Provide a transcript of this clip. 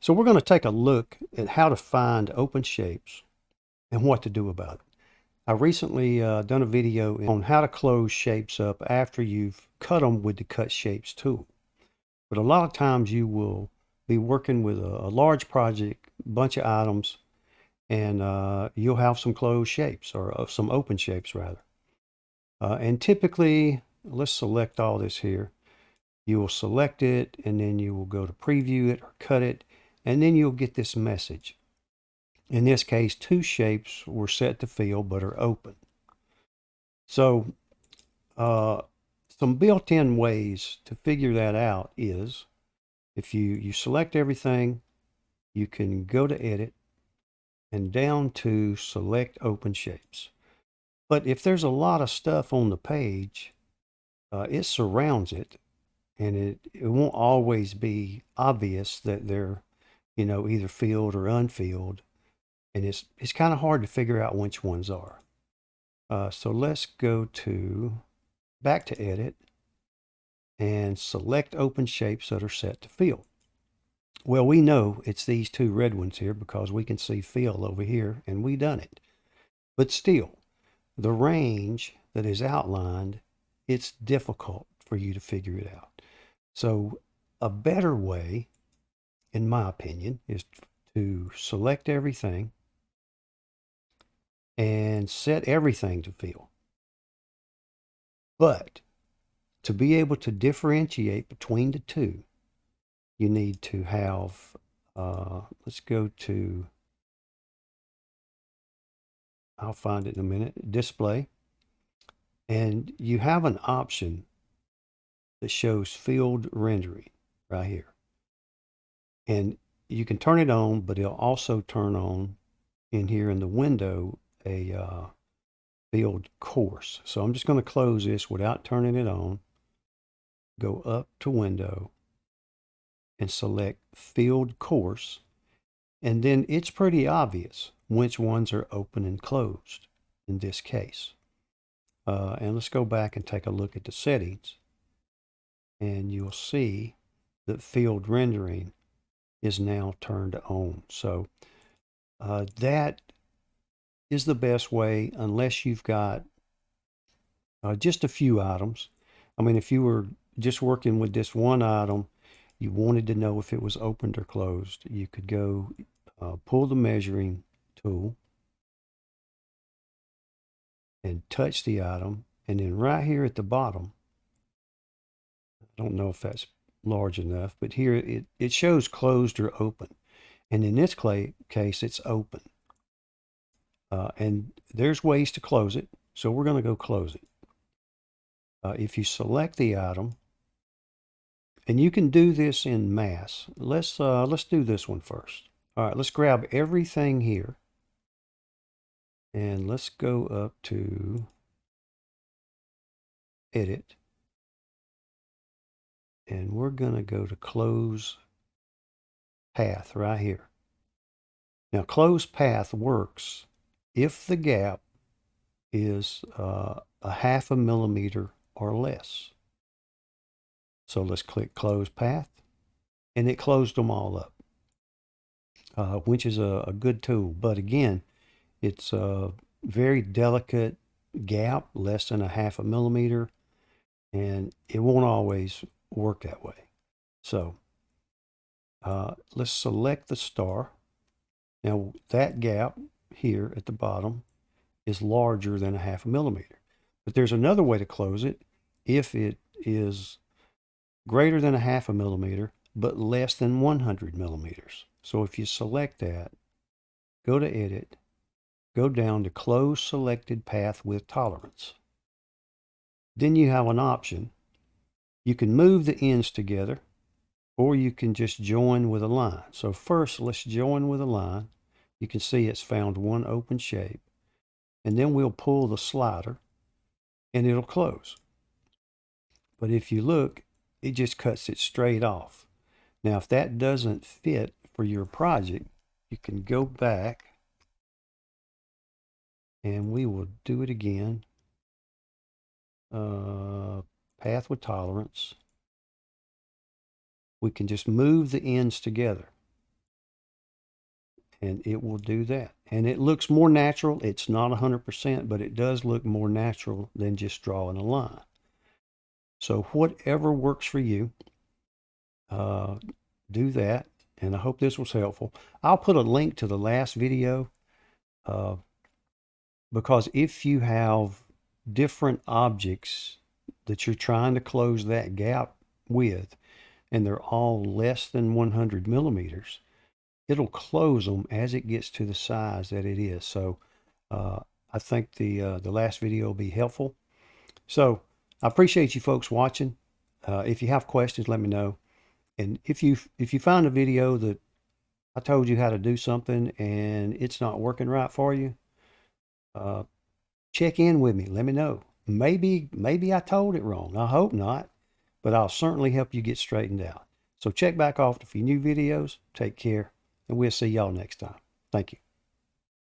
So we're going to take a look at how to find open shapes and what to do about it. I recently done a video on how to close shapes up after you've cut them with the cut shapes tool. But a lot of times you will be working with a large project, bunch of items, and you'll have some closed shapes or some open shapes rather. And typically, let's select all this here. You will select it and then you will go to preview it or cut it, and then you'll get this message. In this case, two shapes were set to fill but are open. So some built-in ways to figure that out is if you select everything, you can go to edit and down to select open shapes. But if there's a lot of stuff on the page, it surrounds it, and it won't always be obvious that they're, either filled or unfilled. And it's kind of hard to figure out which ones are. So let's go back to edit and select open shapes that are set to fill. Well, we know it's these two red ones here because we can see fill over here and we done it. But still, the range that is outlined, it's difficult for you to figure it out. So a better way, in my opinion, is to select everything and set everything to fill. But to be able to differentiate between the two, you need to have, let's go to, I'll find it in a minute, display. And you have an option that shows field rendering right here. And you can turn it on, but it'll also turn on in here in the window a field course. So I'm just going to close this without turning it on, go up to window and select field course. And then it's pretty obvious which ones are open and closed in this case. And let's go back and take a look at the settings. And you'll see that field rendering is now turned on. So that is the best way unless you've got just a few items. I mean, if you were just working with this one item, you wanted to know if it was opened or closed, you could go pull the measuring tool and touch the item. And then right here at the bottom, I don't know if that's large enough, but here it shows closed or open. And in this case, it's open. And there's ways to close it. So we're going to go close it. If you select the item, and you can do this in mass. Let's do this one first. All right, let's grab everything here. And let's go up to edit. And we're going to go to close path right here. Now, close path works if the gap is a 1/2 millimeter or less. So let's click close path, and it closed them all up, which is a good tool. But again, it's a very delicate gap, less than a 1/2 millimeter, and it won't always work that way. So let's select the star. Now that gap here at the bottom is larger than a 1/2 millimeter. But there's another way to close it if it is greater than a 1/2 millimeter, but less than 100 millimeters. So if you select that, go to edit, go down to close selected path with tolerance. Then you have an option. You can move the ends together, or you can just join with a line. So first, let's join with a line. You can see it's found one open shape. And then we'll pull the slider, and it'll close. But if you look, it just cuts it straight off. Now, if that doesn't fit for your project, you can go back, and we will do it again. Path with tolerance. We can just move the ends together. and it will do that. And it looks more natural. It's not 100%, but it does look more natural than just drawing a line. So whatever works for you, do that. And I hope this was helpful. I'll put a link to the last video, uh, because if you have different objects that you're trying to close that gap with, and they're all less than 100 millimeters, it'll close them as it gets to the size that it is. So I think the last video will be helpful. So I appreciate you folks watching. If you have questions, let me know. And if you find a video that I told you how to do something and it's not working right for you, check in with me. Let me know. Maybe I told it wrong. I hope not, but I'll certainly help you get straightened out. So check back off for new videos. Take care, and we'll see y'all next time. Thank you.